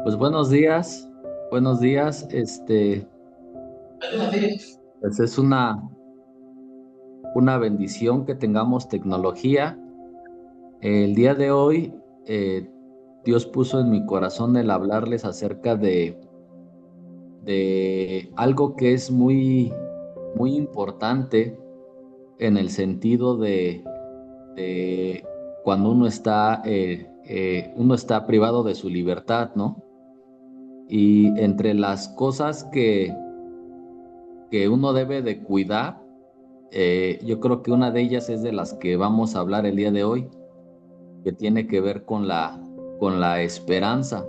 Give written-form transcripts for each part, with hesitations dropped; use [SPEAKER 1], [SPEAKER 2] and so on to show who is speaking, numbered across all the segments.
[SPEAKER 1] Pues buenos días. Pues es una bendición que tengamos tecnología. El día de hoy, Dios puso en mi corazón el hablarles acerca de algo que es muy importante en el sentido de cuando uno está privado de su libertad, ¿no? Y entre las cosas que uno debe de cuidar, yo creo que una de ellas es de las que vamos a hablar el día de hoy, que tiene que ver con la esperanza.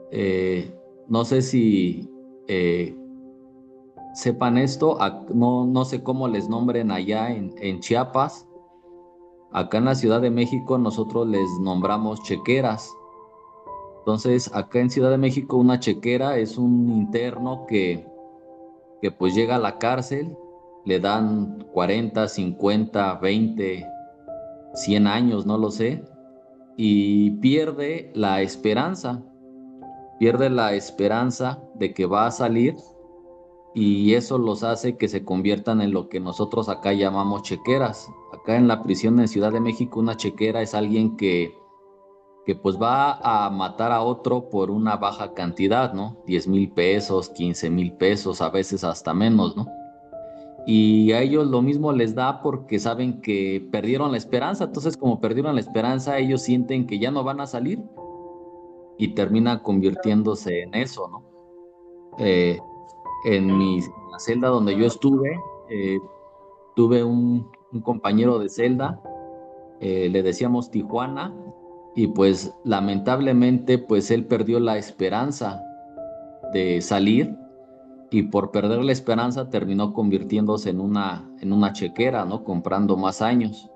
[SPEAKER 1] Eh, no sé si eh, sepan esto, no sé cómo les nombren allá en Chiapas. Acá en la Ciudad de México nosotros les nombramos chequeras. Entonces, acá en Ciudad de México una chequera es un interno que pues llega a la cárcel, le dan 40, 50, 20, 100 años, no lo sé, y pierde la esperanza de que va a salir, y eso los hace que se conviertan en lo que nosotros acá llamamos chequeras. Acá en la prisión en Ciudad de México una chequera es alguien que pues va a matar a otro por una baja cantidad, ¿no? 10,000 pesos, 15,000 pesos, a veces hasta menos, ¿no? Y a ellos lo mismo les da porque saben que perdieron la esperanza. Entonces, como perdieron la esperanza, ellos sienten que ya no van a salir y termina convirtiéndose en eso, ¿no? Eh, en la celda donde yo estuve, tuve un compañero de celda, le decíamos Tijuana, y pues lamentablemente, pues él perdió la esperanza de salir, y por perder la esperanza terminó convirtiéndose en una chequera, ¿no? Comprando más años.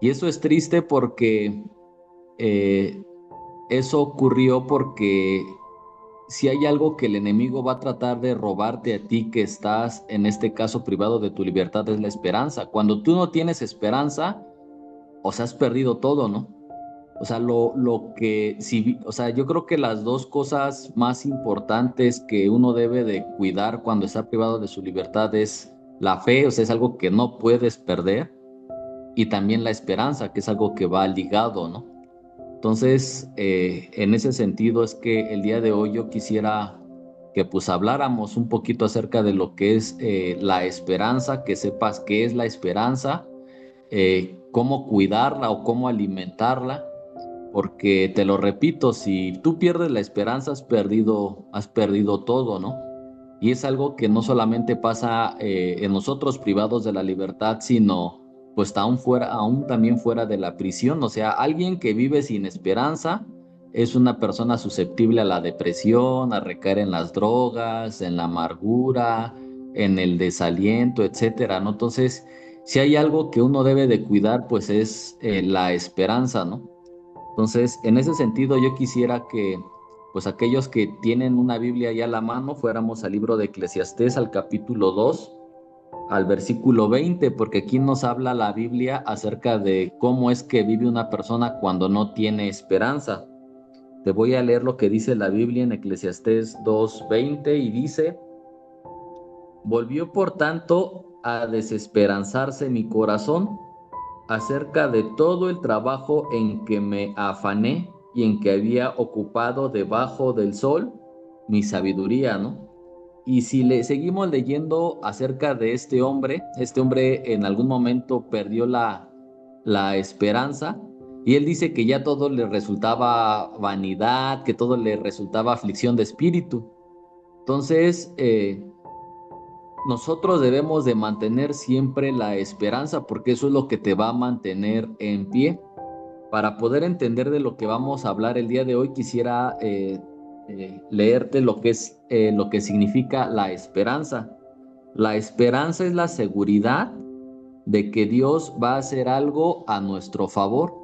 [SPEAKER 1] Y eso es triste porque eh, eso ocurrió porque si hay algo que el enemigo va a tratar de robarte a ti que estás, en este caso, privado de tu libertad, es la esperanza. Cuando tú no tienes esperanza, o sea, has perdido todo, ¿no? O sea, o sea, yo creo que las dos cosas más importantes que uno debe de cuidar cuando está privado de su libertad es la fe, o sea, es algo que no puedes perder, y también la esperanza, que es algo que va ligado, ¿no? Entonces, en ese sentido es que el día de hoy yo quisiera que pues habláramos un poquito acerca de lo que es la esperanza, que sepas qué es la esperanza, cómo cuidarla o cómo alimentarla, porque te lo repito, si tú pierdes la esperanza, has perdido todo, ¿no? Y es algo que no solamente pasa en nosotros privados de la libertad, sino pues aún también fuera de la prisión. O sea, alguien que vive sin esperanza es una persona susceptible a la depresión, a recaer en las drogas, en la amargura, en el desaliento, etcétera, ¿no? Entonces, si hay algo que uno debe de cuidar, pues es la esperanza, ¿no? Entonces, en ese sentido, yo quisiera que, pues aquellos que tienen una Biblia ya a la mano, fuéramos al libro de Eclesiastés, al capítulo 2, al versículo 20, porque aquí nos habla la Biblia acerca de cómo es que vive una persona cuando no tiene esperanza. Te voy a leer lo que dice la Biblia en Eclesiastés 2:20, y dice: Volvió por tanto a desesperanzarse mi corazón acerca de todo el trabajo en que me afané y en que había ocupado debajo del sol mi sabiduría, ¿no? Y si le seguimos leyendo acerca de este hombre en algún momento perdió la esperanza, y él dice que ya todo le resultaba vanidad, que todo le resultaba aflicción de espíritu. Entonces, nosotros debemos de mantener siempre la esperanza, porque eso es lo que te va a mantener en pie. Para poder entender de lo que vamos a hablar el día de hoy, quisiera leerte lo que significa la esperanza. La esperanza es la seguridad de que Dios va a hacer algo a nuestro favor.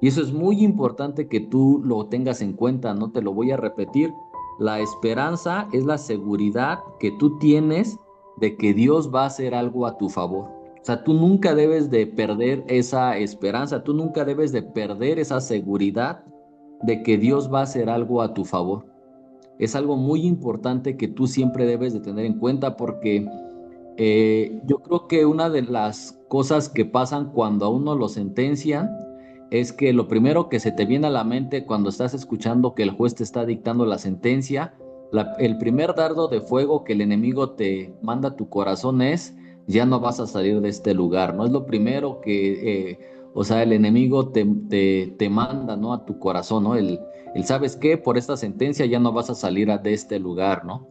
[SPEAKER 1] Y eso es muy importante que tú lo tengas en cuenta, no te lo voy a repetir. La esperanza es la seguridad que tú tienes de que Dios va a hacer algo a tu favor. sea, tú nunca debes de perder esa esperanza, tú nunca debes de perder esa seguridad de que Dios va a hacer algo a tu favor. Es algo muy importante que tú siempre debes de tener en cuenta porque yo creo que una de las cosas que pasan cuando a uno lo sentencian es que lo primero que se te viene a la mente cuando estás escuchando que el juez te está dictando la sentencia, el primer dardo de fuego que el enemigo te manda a tu corazón es, ya no vas a salir de este lugar, ¿no? Es lo primero que, o sea, el enemigo te manda, ¿no? A tu corazón, ¿no? ¿Sabes qué? Por esta sentencia ya no vas a salir de este lugar, ¿no?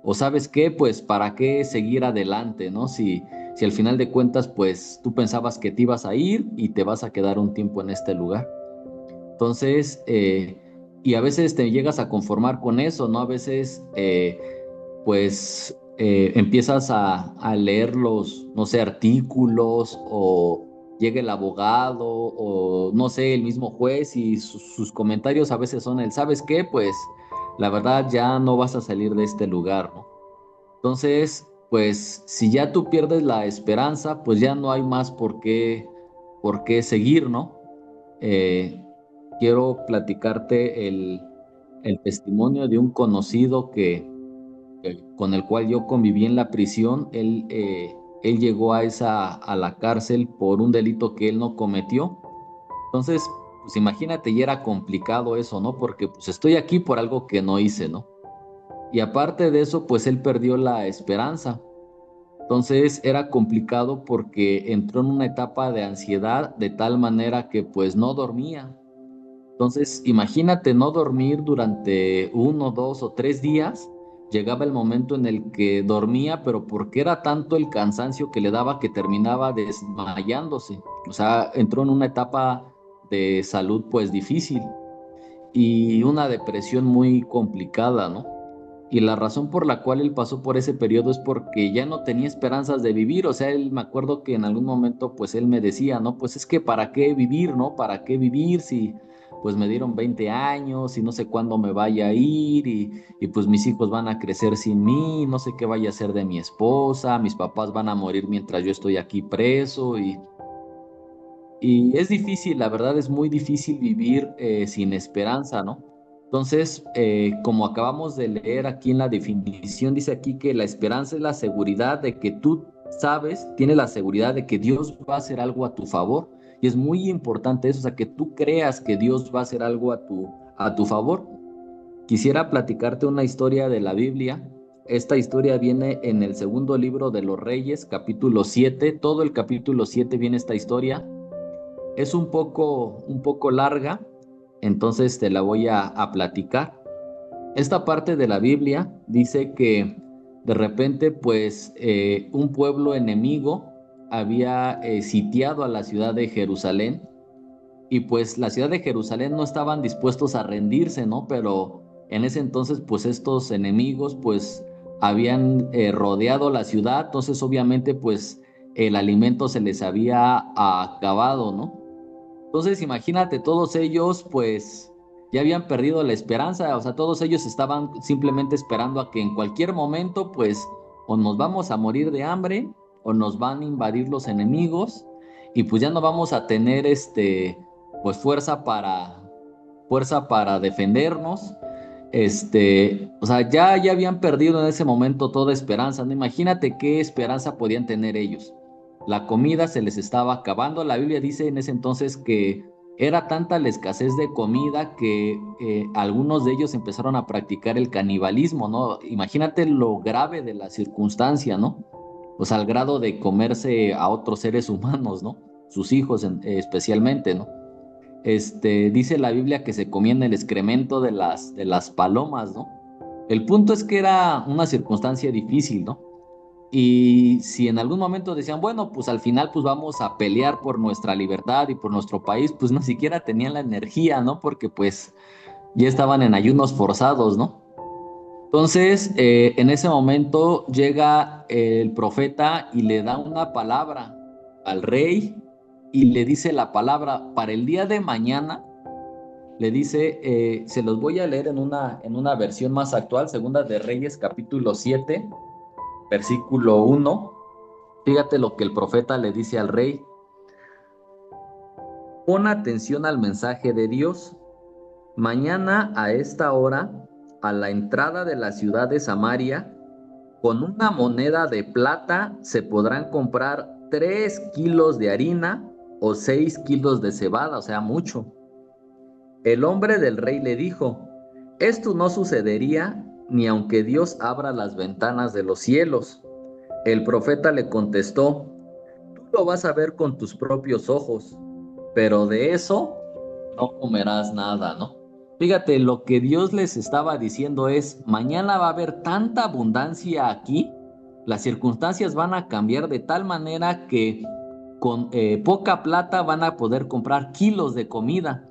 [SPEAKER 1] O sabes qué, pues para qué seguir adelante, ¿no? Si al final de cuentas, pues tú pensabas que te ibas a ir y te vas a quedar un tiempo en este lugar. Entonces, y a veces te llegas a conformar con eso, ¿no? A veces, pues, empiezas a leer los, no sé, artículos o llega el abogado o, no sé, el mismo juez y sus comentarios a veces son ¿sabes qué? Pues, la verdad ya no vas a salir de este lugar, ¿no? Entonces, pues si ya tú pierdes la esperanza, pues ya no hay más por qué seguir, ¿no? Eh, quiero platicarte el testimonio de un conocido con el cual yo conviví en la prisión. Él llegó a la cárcel por un delito que él no cometió. Entonces, pues imagínate, ya era complicado eso, ¿no? Porque pues estoy aquí por algo que no hice, ¿no? Y aparte de eso, pues él perdió la esperanza. Entonces era complicado porque entró en una etapa de ansiedad de tal manera que pues no dormía. Entonces imagínate no dormir durante 1, 2 o 3 días. Llegaba el momento en el que dormía, pero porque era tanto el cansancio que le daba que terminaba desmayándose. O sea, entró en una etapa de salud pues difícil y una depresión muy complicada, ¿no? Y la razón por la cual él pasó por ese periodo es porque ya no tenía esperanzas de vivir. O sea, él me acuerdo que en algún momento pues él me decía, ¿no? Pues es que ¿para qué vivir, no? ¿Para qué vivir si pues me dieron 20 años y no sé cuándo me vaya a ir y pues mis hijos van a crecer sin mí, no sé qué vaya a ser de mi esposa, mis papás van a morir mientras yo estoy aquí preso y es difícil, la verdad es muy difícil vivir sin esperanza, ¿no? Entonces, como acabamos de leer aquí en la definición, dice aquí que la esperanza es la seguridad de que tú sabes, tienes la seguridad de que Dios va a hacer algo a tu favor. Y es muy importante eso, o sea, que tú creas que Dios va a hacer algo a tu favor. Quisiera platicarte una historia de la Biblia. Esta historia viene en el segundo libro de los Reyes, capítulo 7. Todo el capítulo 7 viene esta historia. Es un poco larga, entonces te la voy a platicar. Esta parte de la Biblia dice que de repente, pues, un pueblo enemigo había sitiado a la ciudad de Jerusalén y pues la ciudad de Jerusalén no estaban dispuestos a rendirse, ¿no? Pero en ese entonces, pues estos enemigos, pues, habían rodeado la ciudad, entonces obviamente, pues, el alimento se les había acabado, ¿no? Entonces, imagínate, todos ellos, pues, ya habían perdido la esperanza, o sea, todos ellos estaban simplemente esperando a que en cualquier momento, pues, o nos vamos a morir de hambre, o nos van a invadir los enemigos, y pues ya no vamos a tener, pues, fuerza para defendernos. O sea, ya habían perdido en ese momento toda esperanza, ¿no? Imagínate qué esperanza podían tener ellos. La comida se les estaba acabando. La Biblia dice en ese entonces que era tanta la escasez de comida que algunos de ellos empezaron a practicar el canibalismo, ¿no? Imagínate lo grave de la circunstancia, ¿no? O sea, al grado de comerse a otros seres humanos, ¿no? Sus hijos especialmente, ¿no? Dice la Biblia que se comían el excremento de las palomas, ¿no? El punto es que era una circunstancia difícil, ¿no? Y si en algún momento decían, bueno, pues al final pues vamos a pelear por nuestra libertad y por nuestro país, pues no siquiera tenían la energía, ¿no? Porque pues ya estaban en ayunos forzados, ¿no? Entonces, en ese momento llega el profeta y le da una palabra al rey y le dice la palabra para el día de mañana. Le dice, se los voy a leer en una versión más actual, Segunda de Reyes, capítulo 7 versículo 1. Fíjate lo que el profeta le dice al rey: pon atención al mensaje de Dios. Mañana a esta hora, a la entrada de la ciudad de Samaria, con una moneda de plata se podrán comprar 3 kilos de harina o 6 kilos de cebada, o sea, mucho. El hombre del rey le dijo: esto no sucedería ni aunque Dios abra las ventanas de los cielos. El profeta le contestó: tú lo vas a ver con tus propios ojos, pero de eso no comerás nada, ¿no? Fíjate, lo que Dios les estaba diciendo es: mañana va a haber tanta abundancia aquí, las circunstancias van a cambiar de tal manera que con poca plata van a poder comprar kilos de comida.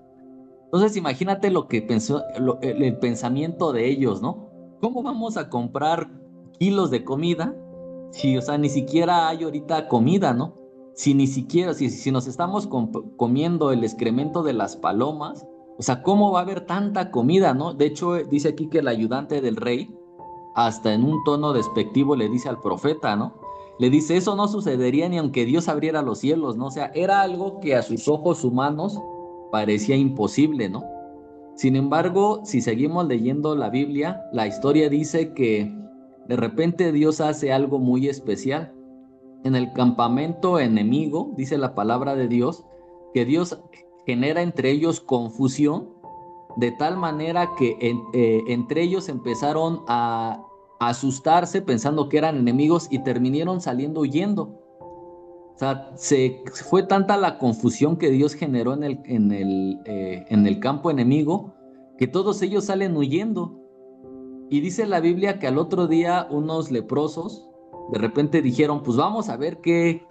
[SPEAKER 1] Entonces imagínate lo que pensó, el pensamiento de ellos, ¿no? ¿Cómo vamos a comprar kilos de comida si, o sea, ni siquiera hay ahorita comida, ¿no? Si ni siquiera, si nos estamos comiendo el excremento de las palomas, o sea, ¿cómo va a haber tanta comida, no? De hecho, dice aquí que el ayudante del rey, hasta en un tono despectivo, le dice al profeta, ¿no? Le dice: eso no sucedería ni aunque Dios abriera los cielos, ¿no? O sea, era algo que a sus ojos humanos parecía imposible, ¿no? Sin embargo, si seguimos leyendo la Biblia, la historia dice que de repente Dios hace algo muy especial. En el campamento enemigo, dice la palabra de Dios, que Dios genera entre ellos confusión, de tal manera que entre ellos empezaron a asustarse pensando que eran enemigos y terminaron saliendo huyendo. O sea, fue tanta la confusión que Dios generó en el campo enemigo, que todos ellos salen huyendo. Y dice la Biblia que al otro día unos leprosos de repente dijeron: pues vamos a ver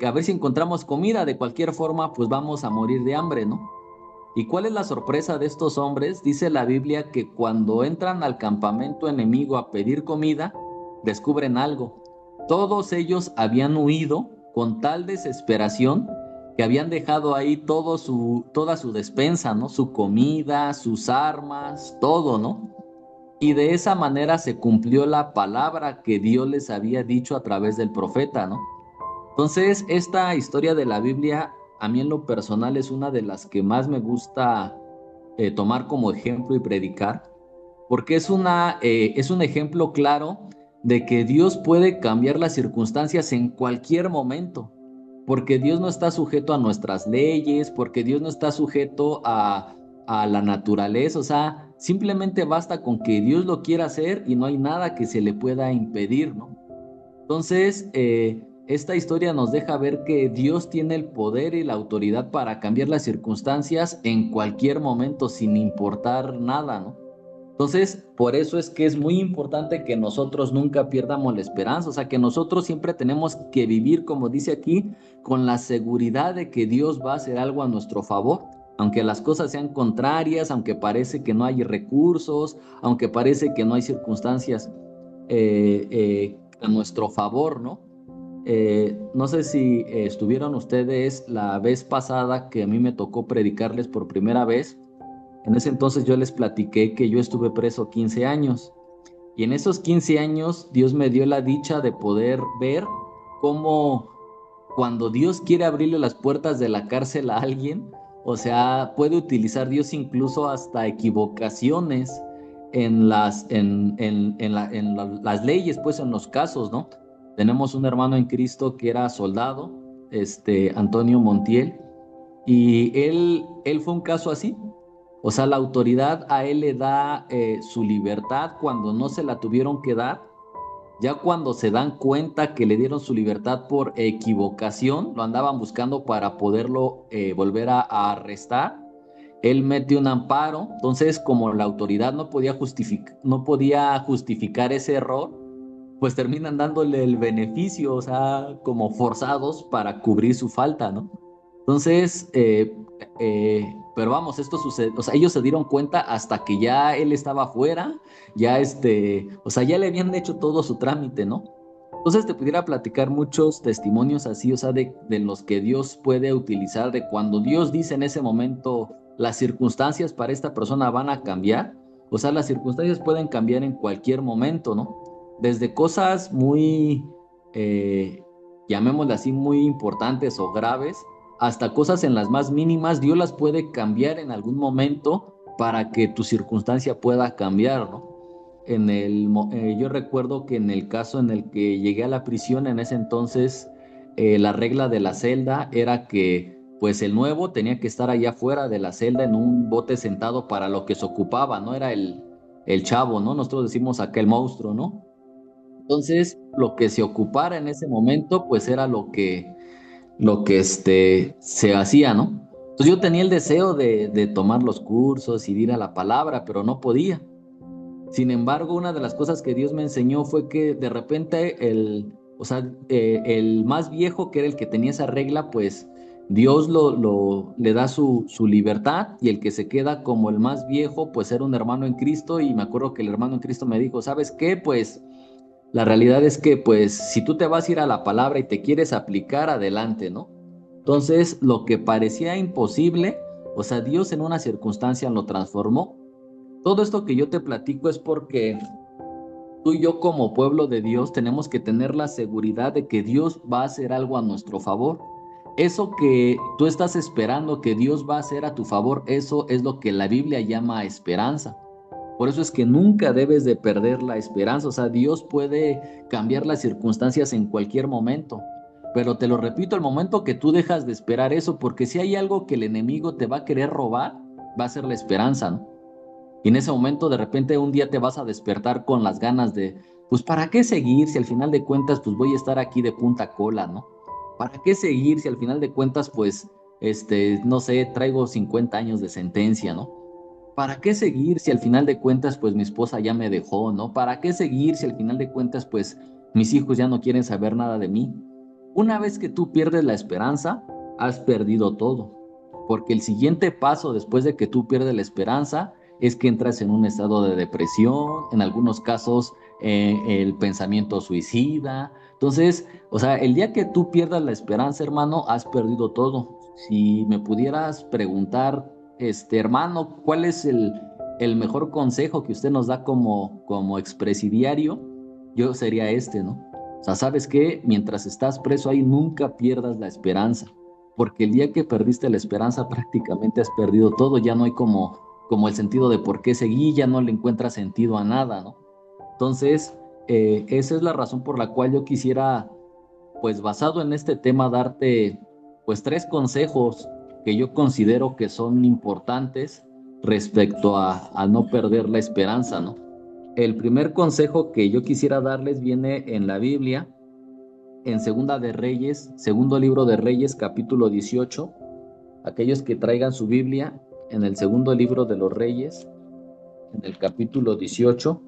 [SPEAKER 1] a ver si encontramos comida, de cualquier forma pues vamos a morir de hambre, ¿no? ¿Y cuál es la sorpresa de estos hombres? Dice la Biblia que cuando entran al campamento enemigo a pedir comida, descubren algo. Todos ellos habían huido con tal desesperación que habían dejado ahí toda su despensa, ¿no? Su comida, sus armas, todo, ¿no? Y de esa manera se cumplió la palabra que Dios les había dicho a través del profeta, ¿no? Entonces, esta historia de la Biblia, a mí en lo personal, es una de las que más me gusta tomar como ejemplo y predicar, porque es un ejemplo claro de que Dios puede cambiar las circunstancias en cualquier momento, porque Dios no está sujeto a nuestras leyes, porque Dios no está sujeto a la naturaleza, o sea, simplemente basta con que Dios lo quiera hacer y no hay nada que se le pueda impedir, ¿no? Entonces, esta historia nos deja ver que Dios tiene el poder y la autoridad para cambiar las circunstancias en cualquier momento, sin importar nada, ¿no? Entonces, por eso es que es muy importante que nosotros nunca pierdamos la esperanza, o sea, que nosotros siempre tenemos que vivir, como dice aquí, con la seguridad de que Dios va a hacer algo a nuestro favor, aunque las cosas sean contrarias, aunque parece que no hay recursos, aunque parece que no hay circunstancias a nuestro favor, ¿no? No sé si estuvieron ustedes la vez pasada que a mí me tocó predicarles por primera vez. En ese entonces yo les platiqué que yo estuve preso 15 años y en esos 15 años Dios me dio la dicha de poder ver cómo cuando Dios quiere abrirle las puertas de la cárcel a alguien, o sea, puede utilizar Dios incluso hasta equivocaciones las leyes, pues en los casos, ¿no? Tenemos un hermano en Cristo que era soldado, Antonio Montiel, y él fue un caso así. O sea, la autoridad a él le da su libertad cuando no se la tuvieron que dar. Ya cuando se dan cuenta que le dieron su libertad por equivocación, lo andaban buscando para poderlo volver a arrestar. Él mete un amparo, entonces como la autoridad no podía justificar ese error, pues terminan dándole el beneficio, o sea, como forzados para cubrir su falta, ¿no? Entonces, pero vamos, esto sucede, o sea, ellos se dieron cuenta hasta que ya él estaba afuera, ya o sea, ya le habían hecho todo su trámite, ¿no? Entonces te pudiera platicar muchos testimonios así, o sea, de los que Dios puede utilizar, de cuando Dios dice en ese momento, las circunstancias para esta persona van a cambiar, o sea, las circunstancias pueden cambiar en cualquier momento, ¿no? Desde cosas muy, eh, llamémosle así, muy importantes o graves, hasta cosas en las más mínimas, Dios las puede cambiar en algún momento para que tu circunstancia pueda cambiar, ¿no? Yo recuerdo que en el caso en el que llegué a la prisión, en ese entonces, la regla de la celda era que pues el nuevo tenía que estar allá afuera de la celda en un bote sentado para lo que se ocupaba, ¿no? Era el chavo, ¿no? Nosotros decimos acá el monstruo, ¿no? Entonces, lo que se ocupara en ese momento, pues era lo que se hacía, ¿no? Entonces yo tenía el deseo de tomar los cursos y de ir a la palabra, pero no podía. Sin embargo, una de las cosas que Dios me enseñó fue que de repente el más viejo, que era el que tenía esa regla, pues Dios le da su libertad, y el que se queda como el más viejo, pues era un hermano en Cristo. Y me acuerdo que el hermano en Cristo me dijo, ¿sabes qué? Pues la realidad es que, pues, si tú te vas a ir a la palabra y te quieres aplicar, adelante, ¿no? Entonces, lo que parecía imposible, o sea, Dios en una circunstancia lo transformó. Todo esto que yo te platico es porque tú y yo como pueblo de Dios tenemos que tener la seguridad de que Dios va a hacer algo a nuestro favor. Eso que tú estás esperando que Dios va a hacer a tu favor, eso es lo que la Biblia llama esperanza. Por eso es que nunca debes de perder la esperanza. O sea, Dios puede cambiar las circunstancias en cualquier momento. Pero te lo repito, el momento que tú dejas de esperar eso, porque si hay algo que el enemigo te va a querer robar, va a ser la esperanza, ¿no? Y en ese momento de repente un día te vas a despertar con las ganas de, pues ¿para qué seguir si al final de cuentas pues voy a estar aquí de punta cola, ¿no? ¿Para qué seguir si al final de cuentas pues, no sé, traigo 50 años de sentencia, ¿no? ¿Para qué seguir si al final de cuentas pues mi esposa ya me dejó, ¿no? ¿Para qué seguir si al final de cuentas pues mis hijos ya no quieren saber nada de mí? Una vez que tú pierdes la esperanza, has perdido todo, porque el siguiente paso después de que tú pierdes la esperanza es que entras en un estado de depresión, en algunos casos el pensamiento suicida. Entonces, o sea, el día que tú pierdas la esperanza, hermano, has perdido todo. Si me pudieras preguntar, hermano, ¿cuál es el mejor consejo que usted nos da como expresidiario? Yo sería ¿no? O sea, ¿sabes qué? Mientras estás preso ahí, nunca pierdas la esperanza, porque el día que perdiste la esperanza, prácticamente has perdido todo. Ya no hay como el sentido de por qué seguir, ya no le encuentras sentido a nada, ¿no? Entonces, esa es la razón por la cual yo quisiera, pues basado en este tema, darte pues 3 consejos que yo considero que son importantes respecto a no perder la esperanza, ¿no? El primer consejo que yo quisiera darles viene en la Biblia, en Segunda de Reyes, segundo libro de Reyes, capítulo 18. Aquellos que traigan su Biblia, en el segundo libro de los Reyes, en el capítulo 18.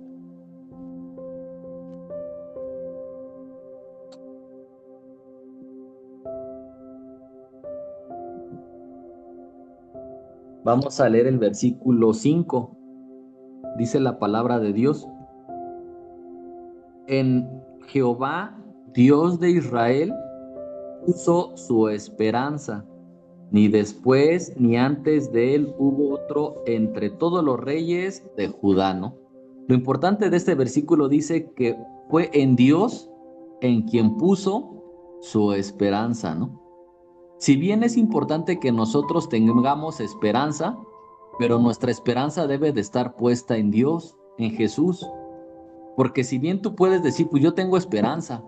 [SPEAKER 1] Vamos a leer el versículo 5. Dice la palabra de Dios: en Jehová, Dios de Israel, puso su esperanza. Ni después ni antes de él hubo otro entre todos los reyes de Judá, ¿no? Lo importante de este versículo dice que fue en Dios en quien puso su esperanza, ¿no? Si bien es importante que nosotros tengamos esperanza, pero nuestra esperanza debe de estar puesta en Dios, en Jesús. Porque si bien tú puedes decir, pues yo tengo esperanza,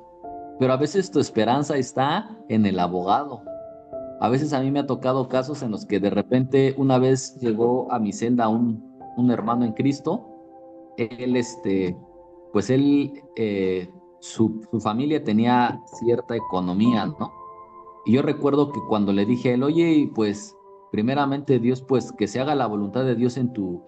[SPEAKER 1] pero a veces tu esperanza está en el abogado. A veces a mí me ha tocado casos en los que de repente una vez llegó a mi celda un hermano en Cristo. Él, pues él, su familia tenía cierta economía, ¿no? Y yo recuerdo que cuando le dije a él, oye, pues primeramente Dios, pues que se haga la voluntad de Dios en tu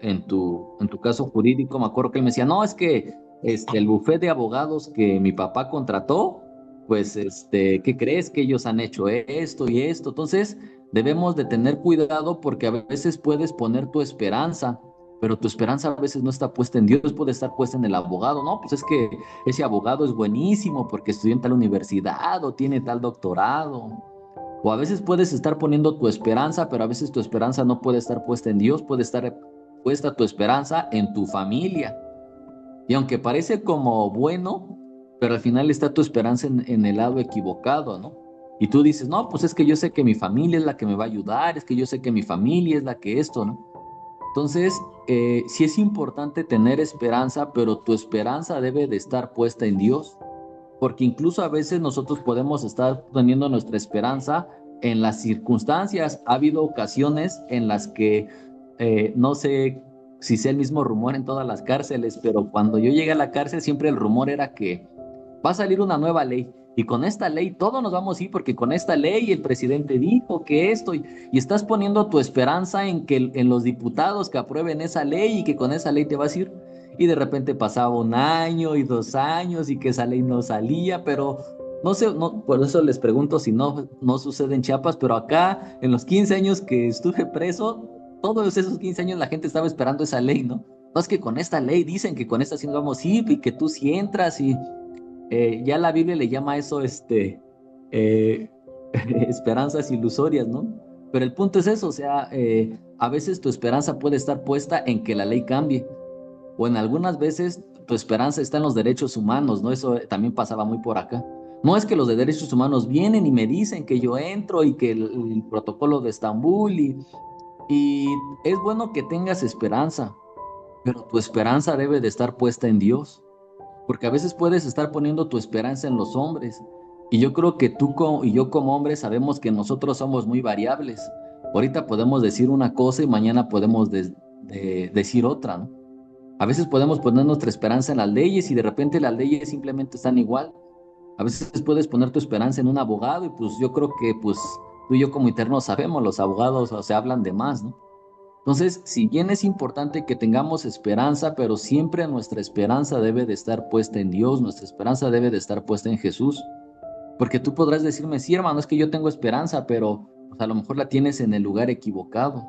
[SPEAKER 1] caso jurídico. Me acuerdo que él me decía, no, es que el bufete de abogados que mi papá contrató, pues ¿qué crees? Que ellos han hecho esto y esto. Entonces, debemos de tener cuidado, porque a veces puedes poner tu esperanza, pero tu esperanza a veces no está puesta en Dios, puede estar puesta en el abogado. No, pues es que ese abogado es buenísimo porque estudió en tal universidad o tiene tal doctorado. O a veces puedes estar poniendo tu esperanza, pero a veces tu esperanza no puede estar puesta en Dios, puede estar puesta tu esperanza en tu familia. Y aunque parece como bueno, pero al final está tu esperanza en el lado equivocado, ¿no? Y tú dices, no, pues es que yo sé que mi familia es la que me va a ayudar, es que yo sé que mi familia es la que esto, ¿no? Entonces, sí es importante tener esperanza, pero tu esperanza debe de estar puesta en Dios, porque incluso a veces nosotros podemos estar teniendo nuestra esperanza en las circunstancias. Ha habido ocasiones en las que, no sé si sea el mismo rumor en todas las cárceles, pero cuando yo llegué a la cárcel siempre el rumor era que va a salir una nueva ley. Y con esta ley todos nos vamos a ir porque con esta ley el presidente dijo que esto y estás poniendo tu esperanza en que en los diputados que aprueben esa ley y que con esa ley te vas a ir. Y de repente pasaba un año y 2 años y que esa ley no salía, pero no sé, no, por eso les pregunto si no sucede en Chiapas, pero acá en los 15 años que estuve preso, todos esos 15 años la gente estaba esperando esa ley, ¿no? No es que con esta ley dicen que con esta sí nos vamos a ir y que tú sí entras y ya la Biblia le llama a eso eh, esperanzas ilusorias, ¿no? Pero el punto es eso, o sea, a veces tu esperanza puede estar puesta en que la ley cambie, o en algunas veces tu esperanza está en los derechos humanos, ¿no? Eso también pasaba muy por acá. No es que los de derechos humanos vienen y me dicen que yo entro y que el protocolo de Estambul y es bueno que tengas esperanza, pero tu esperanza debe de estar puesta en Dios porque a veces puedes estar poniendo tu esperanza en los hombres. Y yo creo que y yo como hombres sabemos que nosotros somos muy variables. Ahorita podemos decir una cosa y mañana podemos decir otra, ¿no? A veces podemos poner nuestra esperanza en las leyes y de repente las leyes simplemente están igual. A veces puedes poner tu esperanza en un abogado y pues yo creo que pues tú y yo como internos sabemos, los abogados o sea, hablan de más, ¿no? Entonces, si bien es importante que tengamos esperanza, pero siempre nuestra esperanza debe de estar puesta en Dios, nuestra esperanza debe de estar puesta en Jesús, porque tú podrás decirme, sí, hermano, es que yo tengo esperanza, pero pues, a lo mejor la tienes en el lugar equivocado.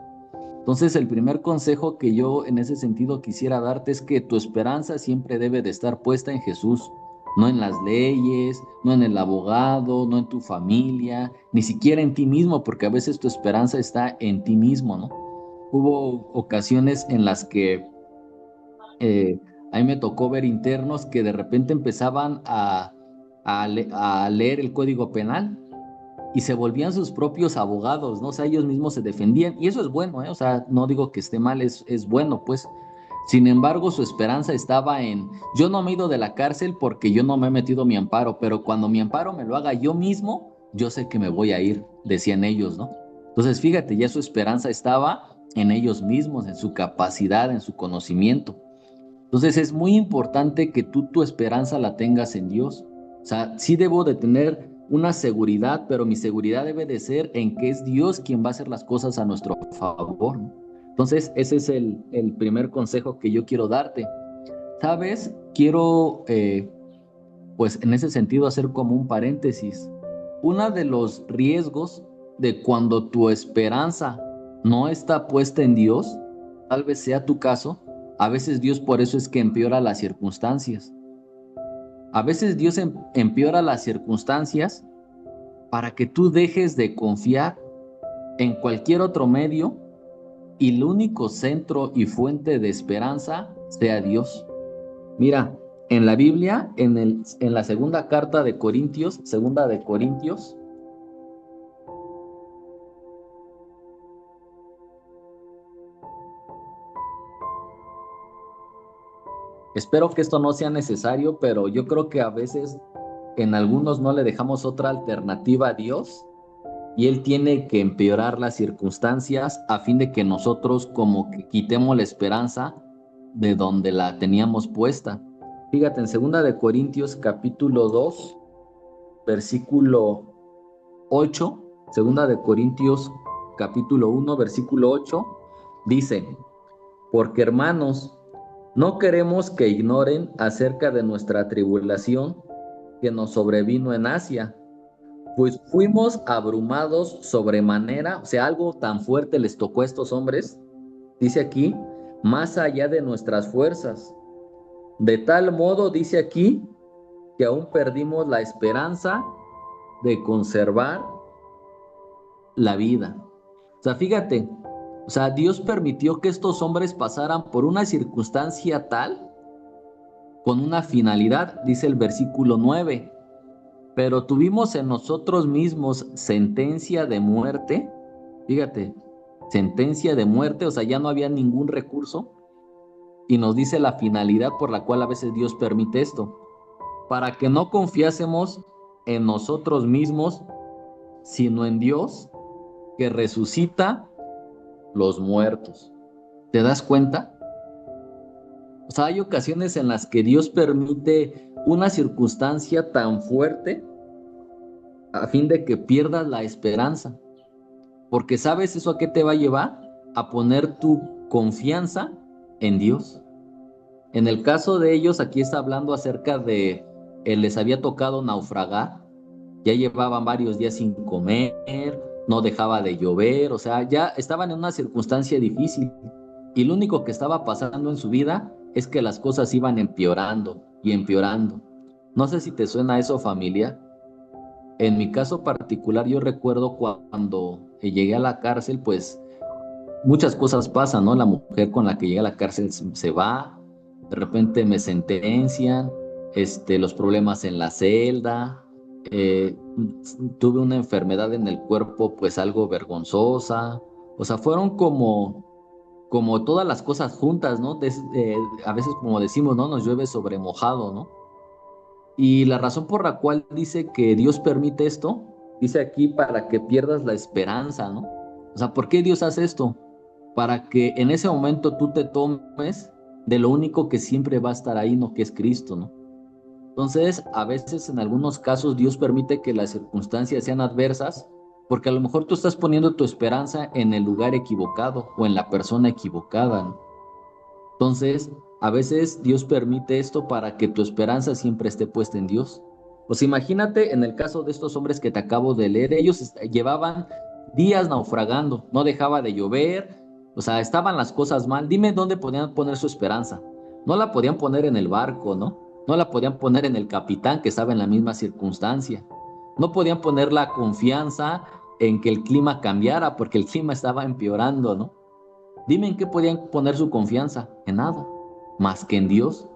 [SPEAKER 1] Entonces, el primer consejo que yo en ese sentido quisiera darte es que tu esperanza siempre debe de estar puesta en Jesús, no en las leyes, no en el abogado, no en tu familia, ni siquiera en ti mismo, porque a veces tu esperanza está en ti mismo, ¿no? Hubo ocasiones en las que eh, a mí me tocó ver internos que de repente empezaban a leer el Código Penal y se volvían sus propios abogados, ¿no? O sea, ellos mismos se defendían y eso es bueno, ¿eh? O sea, no digo que esté mal, es bueno, pues. Sin embargo, su esperanza estaba en, yo no me he ido de la cárcel porque yo no me he metido mi amparo, pero cuando mi amparo me lo haga yo mismo, yo sé que me voy a ir, decían ellos, ¿no? Entonces, fíjate, ya su esperanza estaba en ellos mismos, en su capacidad, en su conocimiento. Entonces, es muy importante que tú tu esperanza la tengas en Dios. O sea, sí debo de tener una seguridad, pero mi seguridad debe de ser en que es Dios quien va a hacer las cosas a nuestro favor, ¿no? Entonces, ese es el primer consejo que yo quiero darte. ¿Sabes? Quiero, pues en ese sentido, hacer como un paréntesis. Uno de los riesgos de cuando tu esperanza no está puesta en Dios, tal vez sea tu caso, a veces Dios por eso es que empeora las circunstancias. A veces Dios empeora las circunstancias para que tú dejes de confiar en cualquier otro medio y el único centro y fuente de esperanza sea Dios. Mira, en la Biblia, en la segunda carta de Corintios, segunda de Corintios, espero que esto no sea necesario, pero yo creo que a veces en algunos no le dejamos otra alternativa a Dios y Él tiene que empeorar las circunstancias a fin de que nosotros como que quitemos la esperanza de donde la teníamos puesta. Fíjate, en segunda de Corintios capítulo 2 versículo 8, segunda de Corintios capítulo 1 versículo 8 dice, porque hermanos, no queremos que ignoren acerca de nuestra tribulación que nos sobrevino en Asia, pues fuimos abrumados sobremanera, o sea, algo tan fuerte les tocó a estos hombres, dice aquí, más allá de nuestras fuerzas. De tal modo, dice aquí, que aún perdimos la esperanza de conservar la vida. O sea, fíjate, o sea, Dios permitió que estos hombres pasaran por una circunstancia tal con una finalidad, dice el versículo 9. Pero tuvimos en nosotros mismos sentencia de muerte, fíjate, sentencia de muerte, o sea, ya no había ningún recurso, y nos dice la finalidad por la cual a veces Dios permite esto, para que no confiásemos en nosotros mismos, sino en Dios, que resucita los muertos. ¿Te das cuenta? O sea, hay ocasiones en las que Dios permite una circunstancia tan fuerte a fin de que pierdas la esperanza. Porque ¿sabes eso a qué te va a llevar? A poner tu confianza en Dios. En el caso de ellos, aquí está hablando acerca de, les había tocado naufragar, ya llevaban varios días sin comer, no dejaba de llover, o sea, ya estaban en una circunstancia difícil y lo único que estaba pasando en su vida es que las cosas iban empeorando y empeorando. No sé si te suena eso, familia. En mi caso particular, yo recuerdo cuando llegué a la cárcel, pues muchas cosas pasan, ¿no? La mujer con la que llegué a la cárcel se va, de repente me sentencian, los problemas en la celda, eh, tuve una enfermedad en el cuerpo, pues algo vergonzosa, o sea, fueron como todas las cosas juntas, ¿no? A veces, como decimos, ¿no? Nos llueve sobre mojado, ¿no? Y la razón por la cual dice que Dios permite esto, dice aquí para que pierdas la esperanza, ¿no? O sea, ¿por qué Dios hace esto? Para que en ese momento tú te tomes de lo único que siempre va a estar ahí, ¿no? Que es Cristo, ¿no? Entonces, a veces en algunos casos Dios permite que las circunstancias sean adversas, porque a lo mejor tú estás poniendo tu esperanza en el lugar equivocado o en la persona equivocada, ¿no? Entonces, a veces Dios permite esto para que tu esperanza siempre esté puesta en Dios. Pues imagínate en el caso de estos hombres que te acabo de leer, ellos llevaban días naufragando, no dejaba de llover, o sea, estaban las cosas mal. Dime dónde podían poner su esperanza. No la podían poner en el barco, ¿no? No la podían poner en el capitán que estaba en la misma circunstancia. No podían poner la confianza en que el clima cambiara porque el clima estaba empeorando, ¿no? Dime en qué podían poner su confianza. En nada, más que en Dios.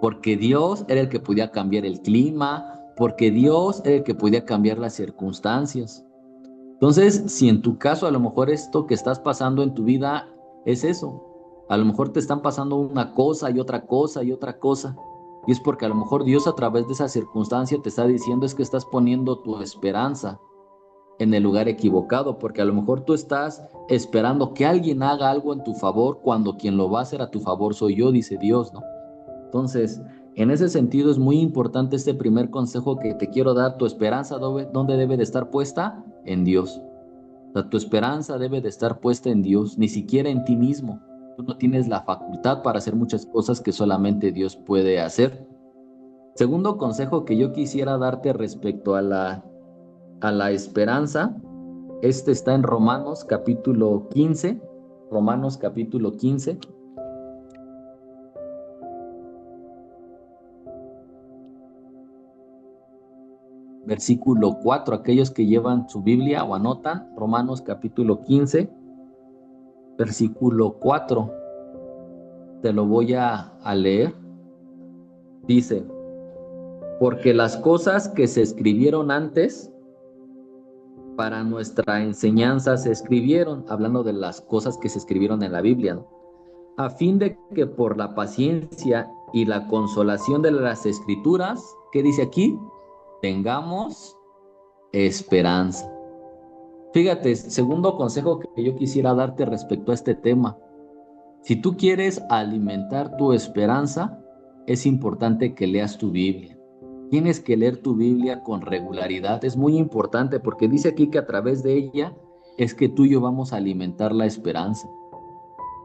[SPEAKER 1] Porque Dios era el que podía cambiar el clima, porque Dios era el que podía cambiar las circunstancias. Entonces, si en tu caso a lo mejor esto que estás pasando en tu vida es eso, a lo mejor te están pasando una cosa y otra cosa y otra cosa, y es porque a lo mejor Dios a través de esa circunstancia te está diciendo es que estás poniendo tu esperanza en el lugar equivocado, porque a lo mejor tú estás esperando que alguien haga algo en tu favor cuando quien lo va a hacer a tu favor soy yo, dice Dios, ¿no? Entonces, en ese sentido es muy importante este primer consejo que te quiero dar. Tu esperanza, ¿dónde debe de estar puesta? En Dios. O sea, tu esperanza debe de estar puesta en Dios, ni siquiera en ti mismo. Tú no tienes la facultad para hacer muchas cosas que solamente Dios puede hacer. Segundo consejo que yo quisiera darte respecto a la esperanza, está en Romanos capítulo 15, Romanos capítulo 15, versículo 4. Aquellos que llevan su Biblia o anotan, Romanos capítulo 15, versículo 4. Te lo voy a leer. Dice, porque las cosas que se escribieron antes para nuestra enseñanza se escribieron, hablando de las cosas que se escribieron en la Biblia, ¿no? A fin de que por la paciencia y la consolación de las escrituras, ¿qué dice aquí? Tengamos esperanza. Fíjate, segundo consejo que yo quisiera darte respecto a este tema. Si tú quieres alimentar tu esperanza, es importante que leas tu Biblia. Tienes que leer tu Biblia con regularidad. Es muy importante porque dice aquí que a través de ella es que tú y yo vamos a alimentar la esperanza.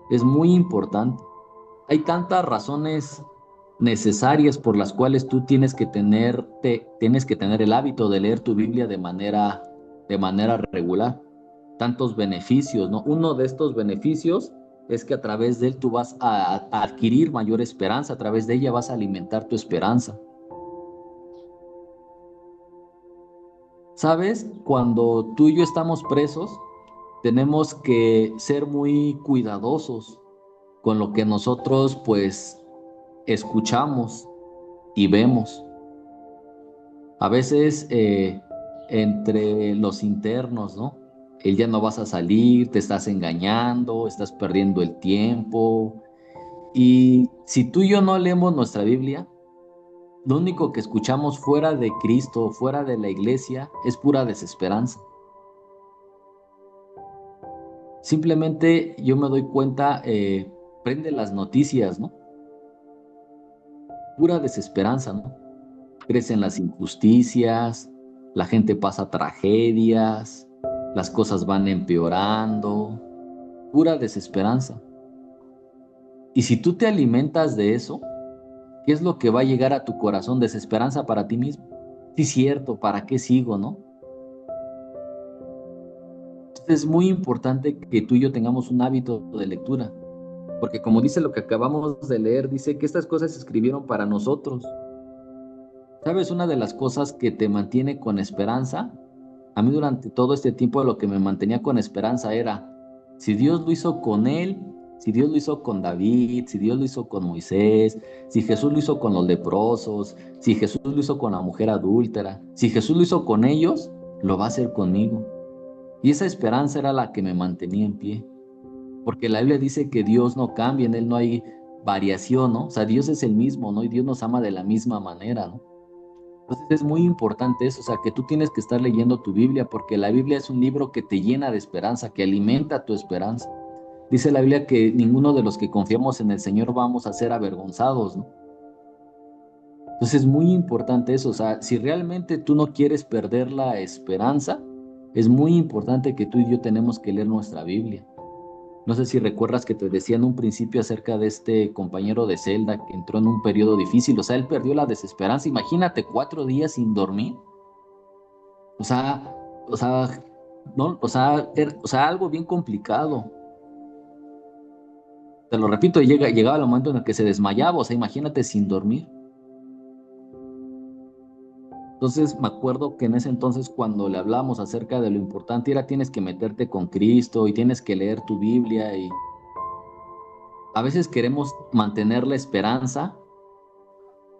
[SPEAKER 1] Es muy importante. Hay tantas razones necesarias por las cuales tú tienes que tener el hábito de leer tu Biblia de manera regular. Tantos beneficios, ¿no? Uno de estos beneficios es que a través de él tú vas a adquirir mayor esperanza, a través de ella vas a alimentar tu esperanza. ¿Sabes? Cuando tú y yo estamos presos, tenemos que ser muy cuidadosos con lo que nosotros pues escuchamos. y vemos. A veces entre los internos, ¿no? El ya no vas a salir, te estás engañando, estás perdiendo el tiempo. Y si tú y yo no leemos nuestra Biblia, lo único que escuchamos fuera de Cristo, fuera de la iglesia, es pura desesperanza. Simplemente yo me doy cuenta, prende las noticias, ¿no? Pura desesperanza, ¿no? Crecen las injusticias, la gente pasa tragedias, las cosas van empeorando, pura desesperanza. Y si tú te alimentas de eso, ¿qué es lo que va a llegar a tu corazón? Desesperanza para ti mismo. Sí, cierto, ¿para qué sigo, no? Entonces es muy importante que tú y yo tengamos un hábito de lectura, porque como dice lo que acabamos de leer, dice que estas cosas se escribieron para nosotros. ¿Sabes? Una de las cosas que te mantiene con esperanza, a mí durante todo este tiempo lo que me mantenía con esperanza era, si Dios lo hizo con él, si Dios lo hizo con David, si Dios lo hizo con Moisés, si Jesús lo hizo con los leprosos, si Jesús lo hizo con la mujer adúltera, si Jesús lo hizo con ellos, lo va a hacer conmigo. Y esa esperanza era la que me mantenía en pie, porque la Biblia dice que Dios no cambia, en él no hay variación, ¿no? O sea, Dios es el mismo, ¿no? Y Dios nos ama de la misma manera, ¿no? Entonces es muy importante eso, o sea, que tú tienes que estar leyendo tu Biblia, porque la Biblia es un libro que te llena de esperanza, que alimenta tu esperanza. Dice la Biblia que ninguno de los que confiamos en el Señor vamos a ser avergonzados, ¿no? Entonces es muy importante eso, o sea, si realmente tú no quieres perder la esperanza, es muy importante que tú y yo tenemos que leer nuestra Biblia. No sé si recuerdas que te decía en un principio acerca de este compañero de celda que entró en un periodo difícil, o sea, él perdió la desesperanza. Imagínate 4 días sin dormir. O sea, o sea, no, o sea, algo bien complicado. Te lo repito, llegaba el momento en el que se desmayaba, o sea, imagínate sin dormir. Entonces me acuerdo que en ese entonces cuando le hablábamos acerca de lo importante era tienes que meterte con Cristo y tienes que leer tu Biblia y a veces queremos mantener la esperanza,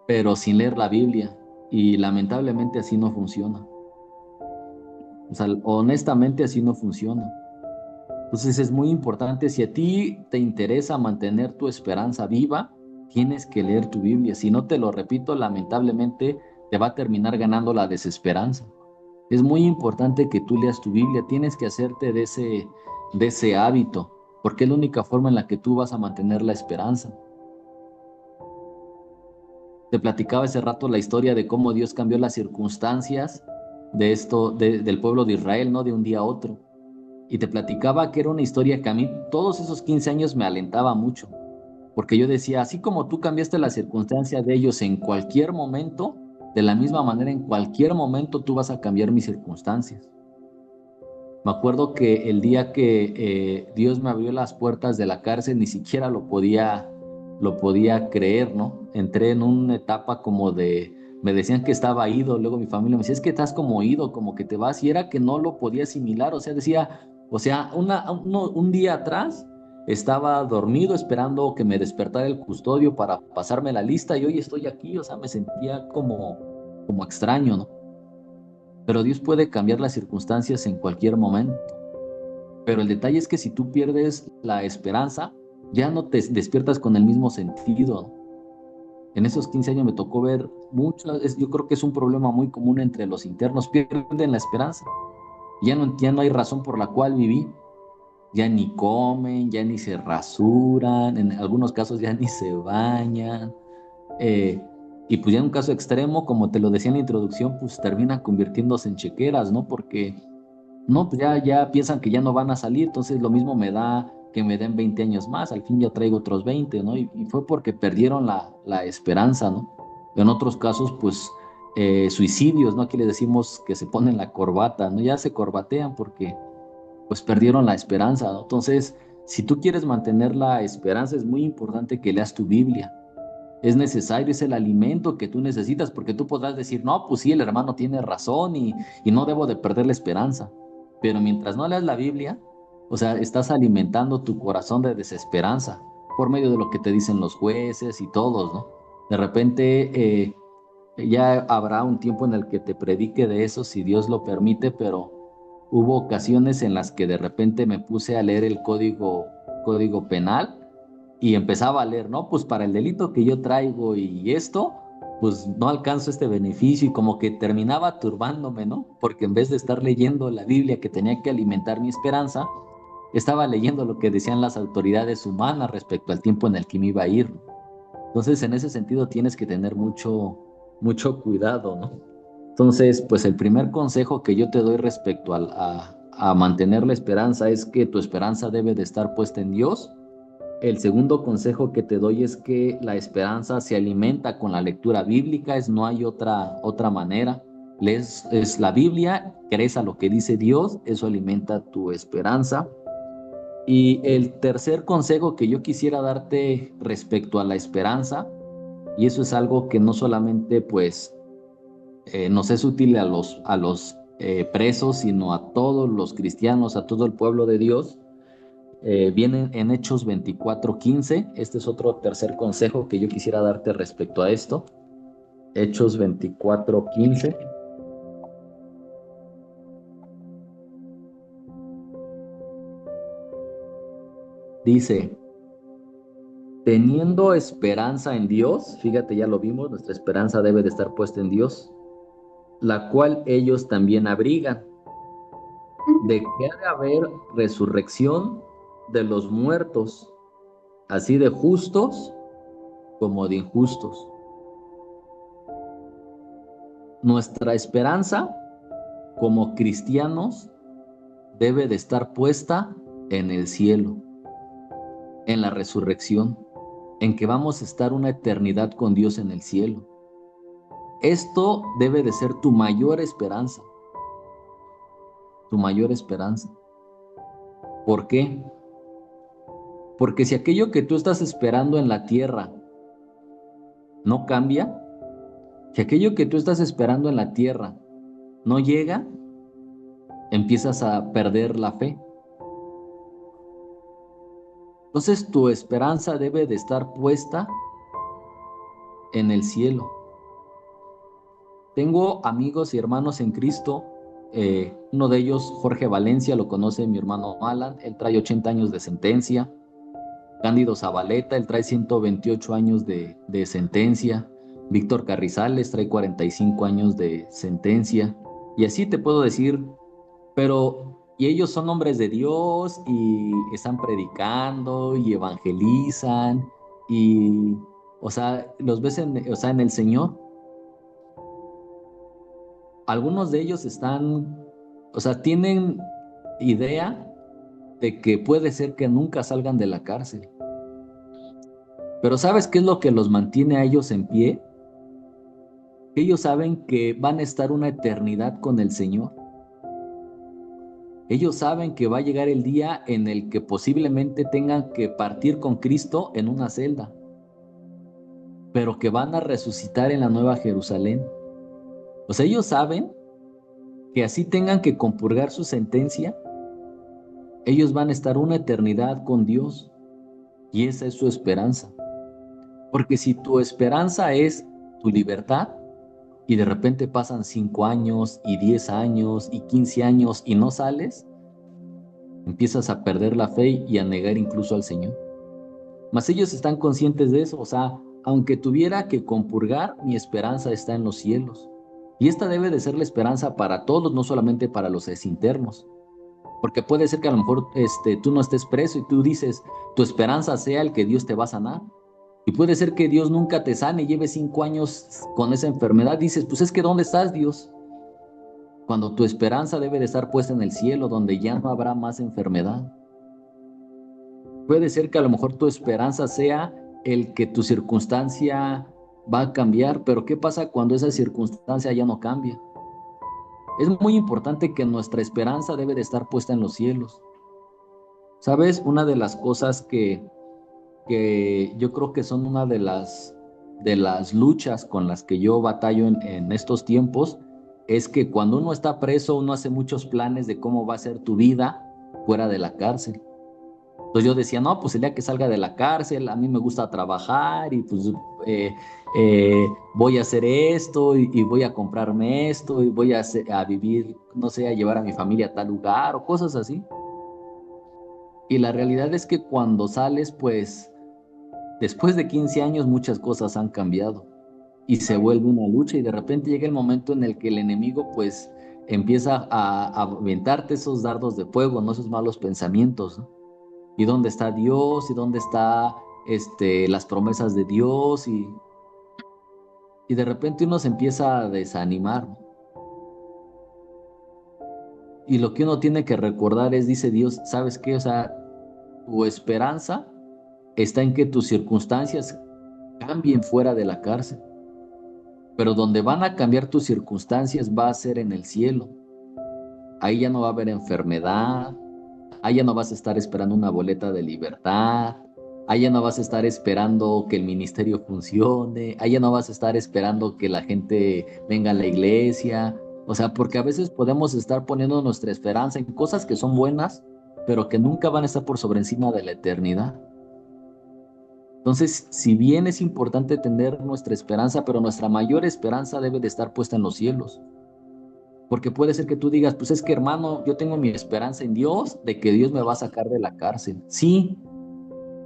[SPEAKER 1] pero sin leer la Biblia y lamentablemente así no funciona. O sea, honestamente así no funciona. Entonces es muy importante, si a ti te interesa mantener tu esperanza viva, tienes que leer tu Biblia. Si no te lo repito, lamentablemente te va a terminar ganando la desesperanza. Es muy importante que tú leas tu Biblia, tienes que hacerte de ese hábito, porque es la única forma en la que tú vas a mantener la esperanza. Te platicaba hace rato la historia de cómo Dios cambió las circunstancias de esto, del pueblo de Israel, ¿no? De un día a otro. Y te platicaba que era una historia que a mí todos esos 15 años me alentaba mucho, porque yo decía, así como tú cambiaste la circunstancia de ellos en cualquier momento, de la misma manera en cualquier momento tú vas a cambiar mis circunstancias. Me acuerdo que el día que Dios me abrió las puertas de la cárcel, ni siquiera lo podía creer, ¿no? Entré en una etapa como de, me decían que estaba ido, luego mi familia me decía, es que estás como ido, como que te vas, y era que no lo podía asimilar, o sea, decía, o sea, un día atrás estaba dormido esperando que me despertara el custodio para pasarme la lista y hoy estoy aquí, o sea, me sentía como extraño, ¿no? Pero Dios puede cambiar las circunstancias en cualquier momento. Pero el detalle es que si tú pierdes la esperanza, ya no te despiertas con el mismo sentido. En esos 15 años me tocó ver mucho, yo creo que es un problema muy común entre los internos, pierden la esperanza. Ya no hay razón por la cual vivir. Ya ni comen, ya ni se rasuran, en algunos casos ya ni se bañan. Eh, y pues ya en un caso extremo, como te lo decía en la introducción, pues terminan convirtiéndose en chequeras, ¿no? Porque no, pues ya piensan que ya no van a salir, entonces lo mismo me da que me den 20 años más, al fin ya traigo otros 20, ¿no? Y fue porque perdieron la esperanza, ¿no? En otros casos, pues suicidios, ¿no? Aquí le decimos que se ponen la corbata, ¿no? Ya se corbatean porque pues perdieron la esperanza, ¿no? Entonces, si tú quieres mantener la esperanza, es muy importante que leas tu Biblia. Es necesario, es el alimento que tú necesitas, porque tú podrás decir, no, pues sí, el hermano tiene razón y no debo de perder la esperanza. Pero mientras no leas la Biblia, o sea, estás alimentando tu corazón de desesperanza por medio de lo que te dicen los jueces y todos, ¿no? De repente Ya habrá un tiempo en el que te predique de eso, si Dios lo permite, pero hubo ocasiones en las que de repente me puse a leer el código penal y empezaba a leer, ¿no? Pues para el delito que yo traigo y esto, pues no alcanzo este beneficio y como que terminaba turbándome, ¿no? Porque en vez de estar leyendo la Biblia que tenía que alimentar mi esperanza, estaba leyendo lo que decían las autoridades humanas respecto al tiempo en el que me iba a ir. Entonces, en ese sentido tienes que tener mucho cuidado, ¿no? Entonces, pues el primer consejo que yo te doy respecto a mantener la esperanza es que tu esperanza debe de estar puesta en Dios. El segundo consejo que te doy es que la esperanza se alimenta con la lectura bíblica, no hay otra manera. Lees es la Biblia, crees a lo que dice Dios, eso alimenta tu esperanza. Y el tercer consejo que yo quisiera darte respecto a la esperanza, y eso es algo que no solamente pues nos es útil a los presos, sino a todos los cristianos, a todo el pueblo de Dios, viene en Hechos 24:15. Este es otro tercer consejo que yo quisiera darte respecto a esto. Hechos 24:15 dice, teniendo esperanza en Dios, fíjate, ya lo vimos, nuestra esperanza debe de estar puesta en Dios, la cual ellos también abrigan, de que ha de haber resurrección de los muertos, así de justos como de injustos. Nuestra esperanza como cristianos debe de estar puesta en el cielo, en la resurrección, en que vamos a estar una eternidad con Dios en el cielo. Esto debe de ser tu mayor esperanza, tu mayor esperanza. ¿Por qué? Porque si aquello que tú estás esperando en la tierra no cambia, si aquello que tú estás esperando en la tierra no llega, empiezas a perder la fe. Entonces tu esperanza debe de estar puesta en el cielo. Tengo amigos y hermanos en Cristo, uno de ellos, Jorge Valencia, lo conoce mi hermano Alan, él trae 80 años de sentencia. Cándido Zabaleta, él trae 128 años de sentencia. Víctor Carrizales trae 45 años de sentencia. Y así te puedo decir, y ellos son hombres de Dios y están predicando y evangelizan y, o sea, los ves en el Señor. Algunos de ellos tienen idea de que puede ser que nunca salgan de la cárcel. Pero ¿sabes qué es lo que los mantiene a ellos en pie? Ellos saben que van a estar una eternidad con el Señor. Ellos saben que va a llegar el día en el que posiblemente tengan que partir con Cristo en una celda, pero que van a resucitar en la Nueva Jerusalén. O sea, ellos saben que así tengan que compurgar su sentencia, ellos van a estar una eternidad con Dios y esa es su esperanza. Porque si tu esperanza es tu libertad y de repente pasan 5 años y 10 años y 15 años y no sales, empiezas a perder la fe y a negar incluso al Señor. Mas ellos están conscientes de eso, o sea, aunque tuviera que compurgar, mi esperanza está en los cielos. Y esta debe de ser la esperanza para todos, no solamente para los exinternos. Porque puede ser que a lo mejor tú no estés preso y tú dices, tu esperanza sea el que Dios te va a sanar. Y puede ser que Dios nunca te sane y lleve 5 años con esa enfermedad. Dices, pues es que ¿dónde estás, Dios? Cuando tu esperanza debe de estar puesta en el cielo, donde ya no habrá más enfermedad. Puede ser que a lo mejor tu esperanza sea el que tu circunstancia va a cambiar, pero ¿qué pasa cuando esa circunstancia ya no cambia? Es muy importante que nuestra esperanza debe de estar puesta en los cielos. ¿Sabes? Una de las cosas que yo creo que son una de las luchas con las que yo batallo en estos tiempos es que cuando uno está preso, uno hace muchos planes de cómo va a ser tu vida fuera de la cárcel. Entonces yo decía, no, pues el día que salga de la cárcel, a mí me gusta trabajar y pues voy a hacer esto y voy a comprarme esto y voy a vivir, no sé, a llevar a mi familia a tal lugar o cosas así. Y la realidad es que cuando sales, pues después de 15 años muchas cosas han cambiado y se vuelve una lucha y de repente llega el momento en el que el enemigo pues empieza a aventarte esos dardos de fuego, ¿no? Esos malos pensamientos, ¿no? ¿Y dónde está Dios? ¿Y dónde está las promesas de Dios? Y de repente uno se empieza a desanimar, ¿no? Y lo que uno tiene que recordar es, dice Dios, ¿sabes qué? O sea, tu esperanza está en que tus circunstancias cambien fuera de la cárcel, pero donde van a cambiar tus circunstancias va a ser en el cielo. Ahí ya no va a haber enfermedad, ahí ya no vas a estar esperando una boleta de libertad, ahí ya no vas a estar esperando que el ministerio funcione, ahí ya no vas a estar esperando que la gente venga a la iglesia. O sea, porque a veces podemos estar poniendo nuestra esperanza en cosas que son buenas, pero que nunca van a estar por sobre encima de la eternidad. Entonces, si bien es importante tener nuestra esperanza, pero nuestra mayor esperanza debe de estar puesta en los cielos. Porque puede ser que tú digas, pues es que hermano, yo tengo mi esperanza en Dios de que Dios me va a sacar de la cárcel. Sí,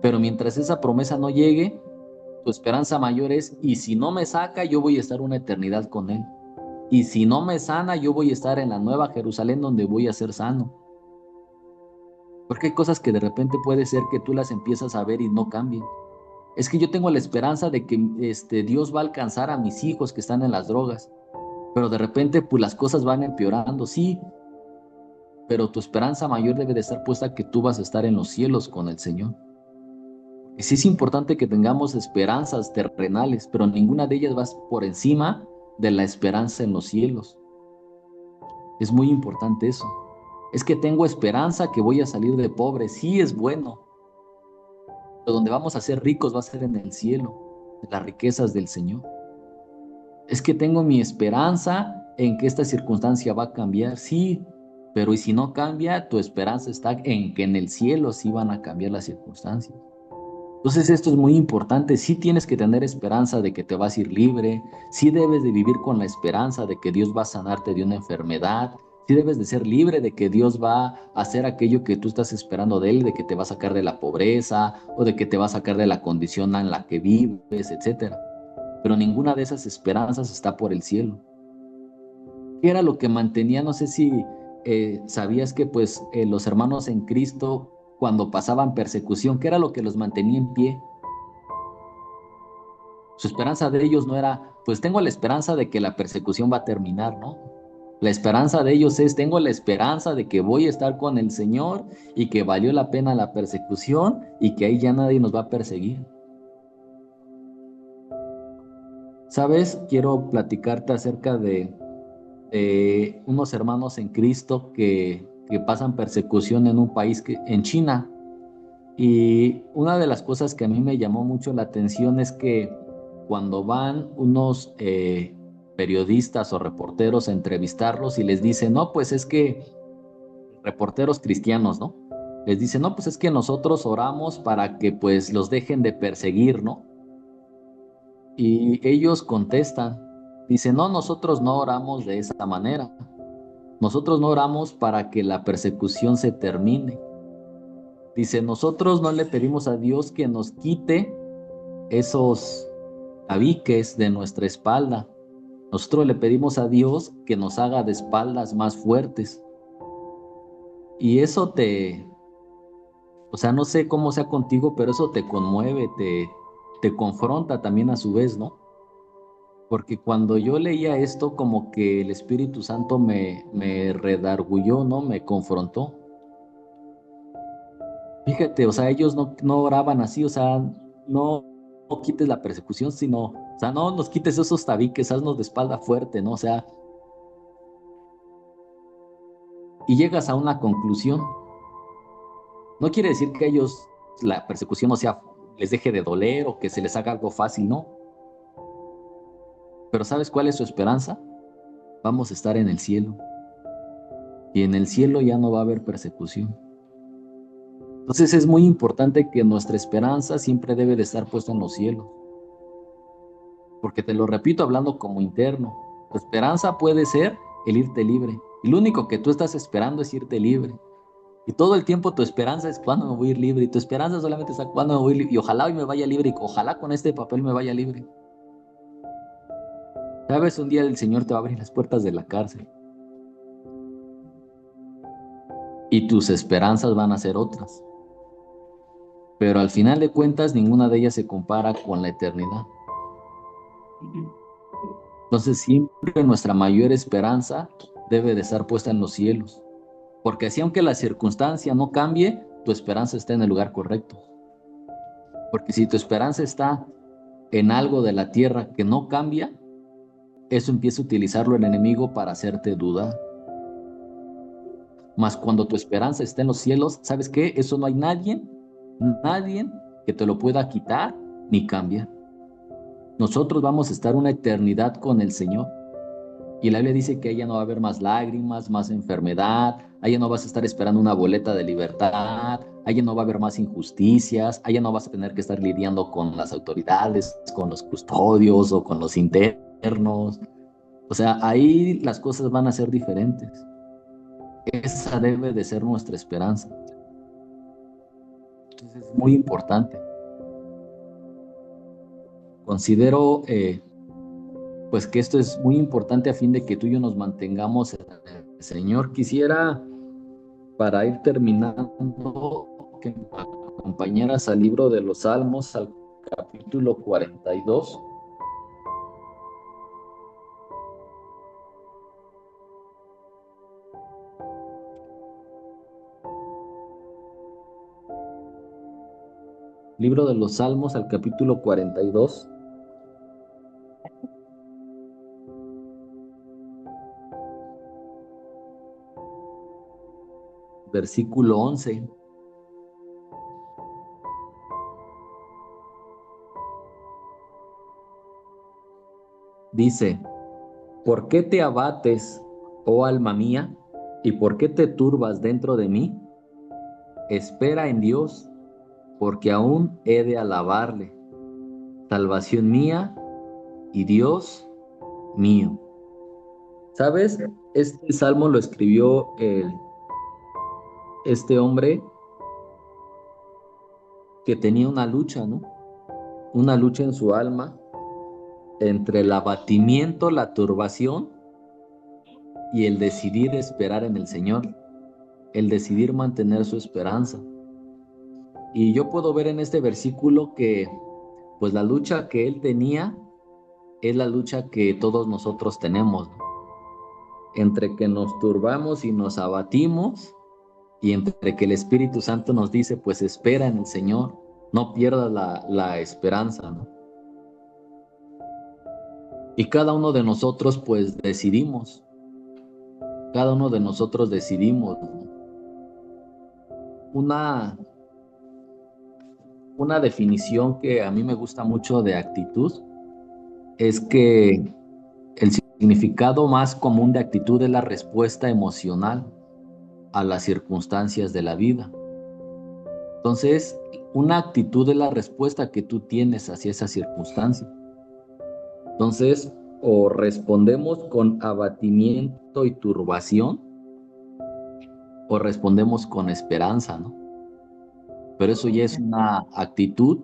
[SPEAKER 1] pero mientras esa promesa no llegue, tu esperanza mayor es, y si no me saca, yo voy a estar una eternidad con Él. Y si no me sana, yo voy a estar en la nueva Jerusalén donde voy a ser sano. Porque hay cosas que de repente puede ser que tú las empiezas a ver y no cambien. Es que yo tengo la esperanza de que Dios va a alcanzar a mis hijos que están en las drogas, pero de repente pues las cosas van empeorando, sí, pero tu esperanza mayor debe de estar puesta que tú vas a estar en los cielos con el Señor. Y sí es importante que tengamos esperanzas terrenales, pero ninguna de ellas va por encima de la esperanza en los cielos. Es muy importante eso. Es que tengo esperanza que voy a salir de pobre, sí es bueno, pero donde vamos a ser ricos va a ser en el cielo, en las riquezas del Señor. Es que tengo mi esperanza en que esta circunstancia va a cambiar, sí, pero ¿y si no cambia? Tu esperanza está en que en el cielo sí van a cambiar las circunstancias. Entonces esto es muy importante, sí tienes que tener esperanza de que te vas a ir libre, sí debes de vivir con la esperanza de que Dios va a sanarte de una enfermedad, sí debes de ser libre de que Dios va a hacer aquello que tú estás esperando de Él, de que te va a sacar de la pobreza o de que te va a sacar de la condición en la que vives, etcétera. Pero ninguna de esas esperanzas está por el cielo. ¿Qué era lo que mantenía? No sé si sabías que pues los hermanos en Cristo cuando pasaban persecución, ¿qué era lo que los mantenía en pie? Su esperanza de ellos no era, pues tengo la esperanza de que la persecución va a terminar, ¿no? La esperanza de ellos es, tengo la esperanza de que voy a estar con el Señor y que valió la pena la persecución y que ahí ya nadie nos va a perseguir. ¿Sabes? Quiero platicarte acerca de unos hermanos en Cristo que pasan persecución en un país en China. Y una de las cosas que a mí me llamó mucho la atención es que cuando van unos periodistas o reporteros a entrevistarlos y les dicen, no, pues es que reporteros cristianos, ¿no? Les dicen, no, pues es que nosotros oramos para que pues los dejen de perseguir, ¿no? Y ellos contestan, dicen, no, nosotros no oramos de esa manera. Nosotros no oramos para que la persecución se termine. Dice, nosotros no le pedimos a Dios que nos quite esos tabiques de nuestra espalda. Nosotros le pedimos a Dios que nos haga de espaldas más fuertes. Y eso o sea, no sé cómo sea contigo, pero eso te conmueve, te confronta también a su vez, ¿no? Porque cuando yo leía esto, como que el Espíritu Santo me redargulló, ¿no? Me confrontó. Fíjate, o sea, ellos no oraban así, o sea, no quites la persecución, sino, o sea, no nos quites esos tabiques, haznos de espalda fuerte, ¿no? O sea, y llegas a una conclusión. No quiere decir que ellos la persecución no sea, les deje de doler o que se les haga algo fácil, no. Pero ¿sabes cuál es su esperanza? Vamos a estar en el cielo. Y en el cielo ya no va a haber persecución. Entonces es muy importante que nuestra esperanza siempre debe de estar puesta en los cielos. Porque te lo repito hablando como interno. Tu esperanza puede ser el irte libre. Y lo único que tú estás esperando es irte libre. Y todo el tiempo tu esperanza es cuándo me voy a ir libre. Y tu esperanza solamente está cuándo me voy a ir libre. Y ojalá hoy me vaya libre. Y ojalá con este papel me vaya libre. Sabes, un día el Señor te va a abrir las puertas de la cárcel. Y tus esperanzas van a ser otras. Pero al final de cuentas, ninguna de ellas se compara con la eternidad. Entonces, siempre nuestra mayor esperanza debe de estar puesta en los cielos. Porque así, aunque la circunstancia no cambie, tu esperanza está en el lugar correcto. Porque si tu esperanza está en algo de la tierra que no cambia, eso empieza a utilizarlo el enemigo para hacerte dudar. Mas cuando tu esperanza está en los cielos, ¿sabes qué? Eso no hay nadie que te lo pueda quitar ni cambiar. Nosotros vamos a estar una eternidad con el Señor. Y la Biblia dice que allá no va a haber más lágrimas, más enfermedad, allá no vas a estar esperando una boleta de libertad, allá no va a haber más injusticias, allá no vas a tener que estar lidiando con las autoridades, con los custodios o con los internos. O sea, ahí las cosas van a ser diferentes. Esa debe de ser nuestra esperanza. Entonces es muy importante. Considero pues que esto es muy importante a fin de que tú y yo nos mantengamos en el Señor. Quisiera, para ir terminando, que me acompañaras al libro de los Salmos, al capítulo 42. Libro de los Salmos, al capítulo 42. Versículo 11. Dice: ¿Por qué te abates, oh alma mía? ¿Y por qué te turbas dentro de mí? Espera en Dios, porque aún he de alabarle, salvación mía y Dios mío. ¿Sabes? Este salmo lo escribió este hombre que tenía una lucha, ¿no? Una lucha en su alma entre el abatimiento, la turbación y el decidir esperar en el Señor, el decidir mantener su esperanza. Y yo puedo ver en este versículo que pues la lucha que él tenía es la lucha que todos nosotros tenemos, ¿no? Entre que nos turbamos y nos abatimos y entre que el Espíritu Santo nos dice, pues espera en el Señor, no pierdas la esperanza, ¿no? Y cada uno de nosotros pues decidimos, cada uno de nosotros decidimos, ¿no? Una definición que a mí me gusta mucho de actitud es que el significado más común de actitud es la respuesta emocional a las circunstancias de la vida. Entonces, una actitud es la respuesta que tú tienes hacia esa circunstancia. Entonces, o respondemos con abatimiento y turbación, o respondemos con esperanza, ¿no? Pero eso ya es una actitud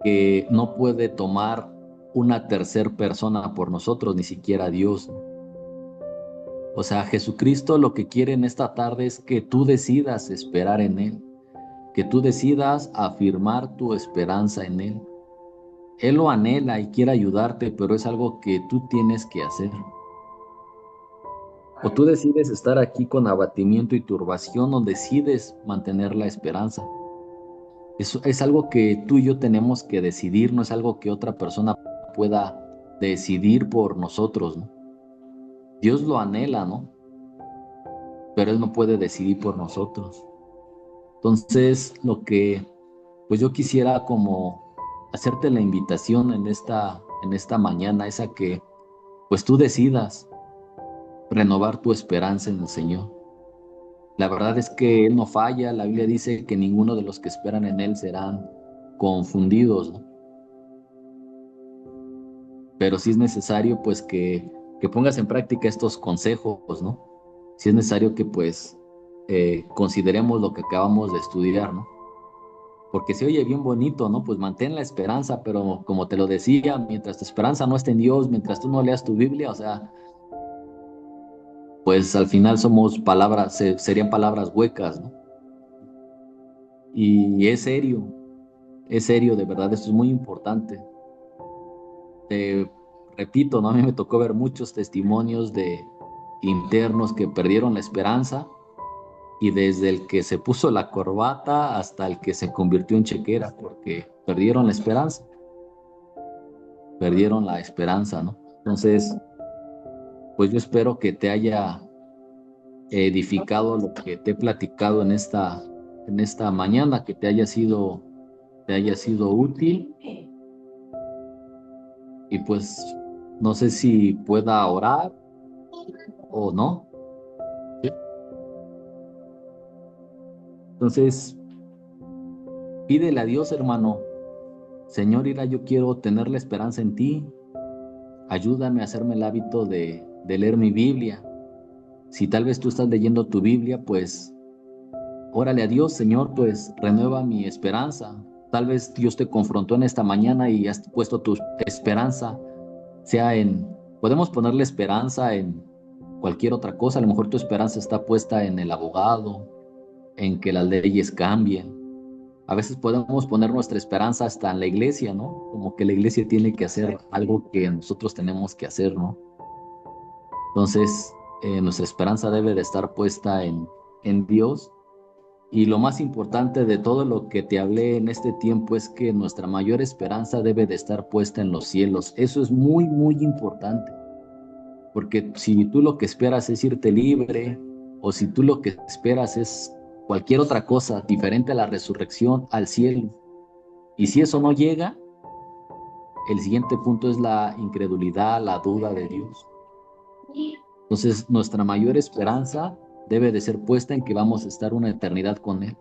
[SPEAKER 1] que no puede tomar una tercera persona por nosotros, ni siquiera Dios, ¿no? O sea, Jesucristo lo que quiere en esta tarde es que tú decidas esperar en Él, que tú decidas afirmar tu esperanza en Él. Él lo anhela y quiere ayudarte, pero es algo que tú tienes que hacer. O tú decides estar aquí con abatimiento y turbación, o decides mantener la esperanza. Eso es algo que tú y yo tenemos que decidir, no es algo que otra persona pueda decidir por nosotros, ¿no? Dios lo anhela, ¿no? Pero Él no puede decidir por nosotros. Entonces, lo que pues yo quisiera como hacerte la invitación en esta mañana es a que pues tú decidas renovar tu esperanza en el Señor. La verdad es que Él no falla, la Biblia dice que ninguno de los que esperan en Él serán confundidos, ¿no? pero sí es necesario pues que pongas en práctica estos consejos, ¿no? Sí es necesario que pues consideremos lo que acabamos de estudiar, ¿no? Porque se oye bien bonito, ¿no? Pues mantén la esperanza, pero como te lo decía, mientras tu esperanza no esté en Dios, mientras tú no leas tu Biblia, o sea, pues al final somos palabras, serían palabras huecas, ¿no? Y es serio, de verdad, esto es muy importante. Te repito, ¿no? A mí me tocó ver muchos testimonios de internos que perdieron la esperanza y desde el que se puso la corbata hasta el que se convirtió en chequera, porque perdieron la esperanza, ¿no? Entonces, pues yo espero que te haya edificado lo que te he platicado en esta mañana, que te haya sido útil y pues no sé si pueda orar o no. ¿Sí? Entonces, pídele a Dios, hermano, Señor, mira, yo quiero tener la esperanza en ti, ayúdame a hacerme el hábito de leer mi Biblia. Si tal vez tú estás leyendo tu Biblia, pues órale a Dios, Señor, pues renueva mi esperanza. Tal vez Dios te confrontó en esta mañana y has puesto tu esperanza, sea podemos ponerle esperanza en cualquier otra cosa. A lo mejor tu esperanza está puesta en el abogado, en que las leyes cambien. A veces podemos poner nuestra esperanza hasta en la iglesia, ¿no? Como que la iglesia tiene que hacer algo que nosotros tenemos que hacer, ¿no? Entonces, nuestra esperanza debe de estar puesta en Dios. Y lo más importante de todo lo que te hablé en este tiempo es que nuestra mayor esperanza debe de estar puesta en los cielos. Eso es muy, muy importante, porque si tú lo que esperas es irte libre, o si tú lo que esperas es cualquier otra cosa diferente a la resurrección, al cielo, y si eso no llega, el siguiente punto es la incredulidad, la duda de Dios. Entonces, nuestra mayor esperanza debe de ser puesta en que vamos a estar una eternidad con Él.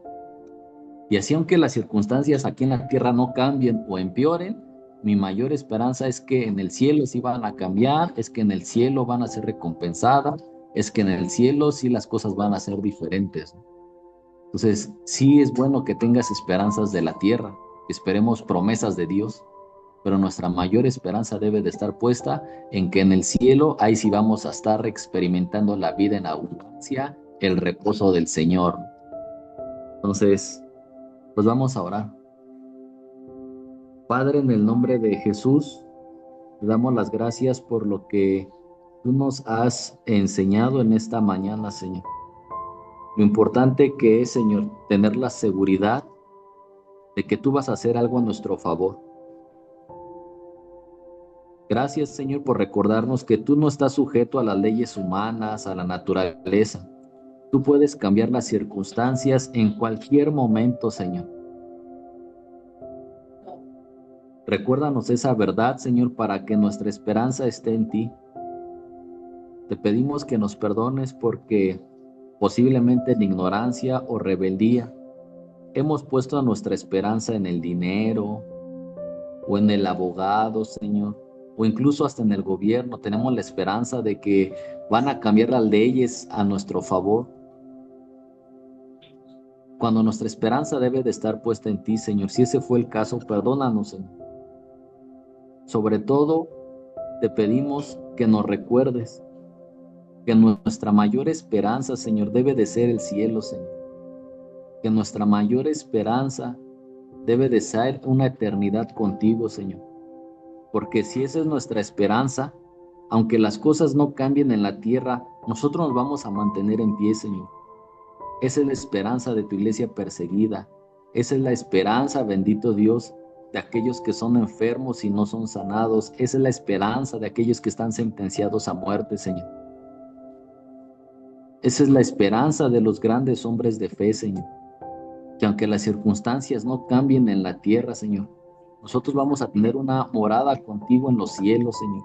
[SPEAKER 1] Y así aunque las circunstancias aquí en la tierra no cambien o empeoren, mi mayor esperanza es que en el cielo sí van a cambiar, es que en el cielo van a ser recompensadas, es que en el cielo sí las cosas van a ser diferentes. Entonces, sí es bueno que tengas esperanzas de la tierra, esperemos promesas de Dios, pero nuestra mayor esperanza debe de estar puesta en que en el cielo ahí sí vamos a estar experimentando la vida en abundancia, el reposo del Señor. Entonces, pues vamos a orar. Padre, en el nombre de Jesús, te damos las gracias por lo que tú nos has enseñado en esta mañana, Señor. Lo importante que es, Señor, tener la seguridad de que tú vas a hacer algo a nuestro favor. Gracias, Señor, por recordarnos que tú no estás sujeto a las leyes humanas, a la naturaleza. Tú puedes cambiar las circunstancias en cualquier momento, Señor. Recuérdanos esa verdad, Señor, para que nuestra esperanza esté en ti. Te pedimos que nos perdones porque posiblemente en ignorancia o rebeldía hemos puesto nuestra esperanza en el dinero o en el abogado, Señor, o incluso hasta en el gobierno. Tenemos la esperanza de que van a cambiar las leyes a nuestro favor, cuando nuestra esperanza debe de estar puesta en ti, Señor. Si ese fue el caso, perdónanos, Señor. Sobre todo, te pedimos que nos recuerdes que nuestra mayor esperanza, Señor, debe de ser el cielo, Señor. Que nuestra mayor esperanza debe de ser una eternidad contigo, Señor. Porque si esa es nuestra esperanza, aunque las cosas no cambien en la tierra, nosotros nos vamos a mantener en pie, Señor. Esa es la esperanza de tu iglesia perseguida. Esa es la esperanza, bendito Dios, de aquellos que son enfermos y no son sanados. Esa es la esperanza de aquellos que están sentenciados a muerte, Señor. Esa es la esperanza de los grandes hombres de fe, Señor. Que aunque las circunstancias no cambien en la tierra, Señor, nosotros vamos a tener una morada contigo en los cielos, Señor.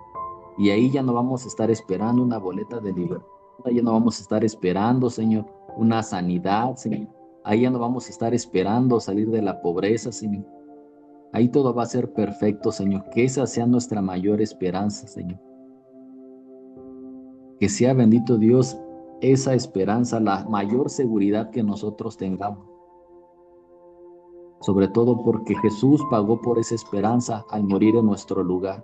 [SPEAKER 1] Y ahí ya no vamos a estar esperando una boleta de libertad, ya no vamos a estar esperando, Señor, una sanidad, Señor. Ahí ya no vamos a estar esperando salir de la pobreza, Señor. Ahí todo va a ser perfecto, Señor. Que esa sea nuestra mayor esperanza, Señor. Que sea, bendito Dios, esa esperanza, la mayor seguridad que nosotros tengamos. Sobre todo porque Jesús pagó por esa esperanza al morir en nuestro lugar.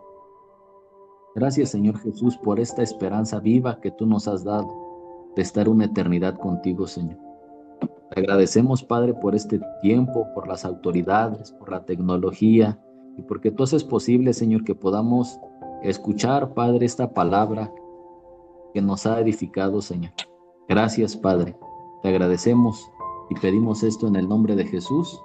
[SPEAKER 1] Gracias, Señor Jesús, por esta esperanza viva que tú nos has dado de estar una eternidad contigo, Señor. Te agradecemos, Padre, por este tiempo, por las autoridades, por la tecnología y porque tú haces posible, Señor, que podamos escuchar, Padre, esta palabra que nos ha edificado, Señor. Gracias, Padre. Te agradecemos y pedimos esto en el nombre de Jesús.